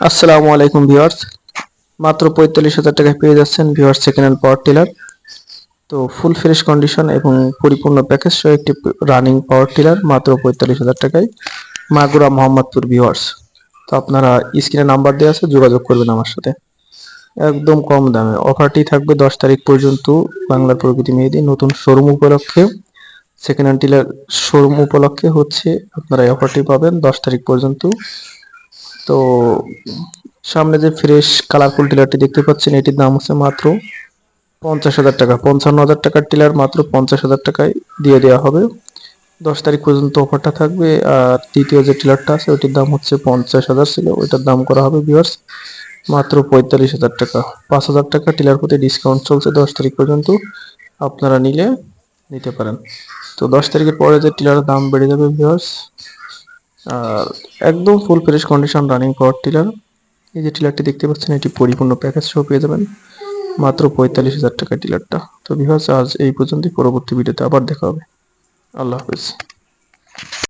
আসসালামু আলাইকুম ভিউয়ার্স। মাত্র 45,000 টাকায় পেয়ে যাচ্ছেন viewers second hand power tiller. তো ফুল ফ্রেশ কন্ডিশন এবং পরিপূর্ণ প্যাকেজ সহ একটি রানিং পাওয়ার টিলার মাত্র 45,000 টাকায় মাগুরা মোহাম্মদপুর ভিউয়ার্স। তো আপনারা স্ক্রিনে নাম্বার দেওয়া আছে, যোগাযোগ করবেন আমার সাথে। একদম কম দামে অফারটি থাকবে 10 তারিখ পর্যন্ত। বাংলার প্রকৃতি মেহেদি নতুন শোরুম উপলক্ষে, সেকেন্ড হ্যান্ড টিলার শোরুম উপলক্ষে হচ্ছে আপনারা এই অফারটি পাবেন 10 তারিখ পর্যন্ত। তো সামনে যে ফ্রেশ কালারফুল টিলারটি দেখতে পাচ্ছেন, এটির দাম হচ্ছে মাত্র 50,000 টাকা। 55,000 টাকার টিলার মাত্র 50,000 টাকায় দিয়ে দেওয়া হবে। 10 তারিখ পর্যন্ত অফারটা থাকবে। আর দ্বিতীয় যে টিলারটা আছে ওইটির দাম হচ্ছে 50,000 ছিল, ওইটার দাম করা হবে ভিউয়ার্স মাত্র 45,000 টাকা। 5,000 টাকা টিলার প্রতি ডিসকাউন্ট চলছে 10 তারিখ পর্যন্ত, আপনারা নিলে নিতে পারেন। তো 10 তারিখের পরে যে টিলারের দাম বেড়ে যাবে ভিউয়ার্স। আর একদম full fresh condition running power tiller. এই যে টিলারটি দেখতে পাচ্ছেন, এটি পরিপূর্ণ প্যাকেজ সহ পেয়ে যাবেন মাত্র 45,000 টাকা টিলারটা। তো ভিউয়ার্স আজ এই পর্যন্তই, পরবর্তী ভিডিওতে আবার দেখা হবে। আল্লাহ হাফেজ।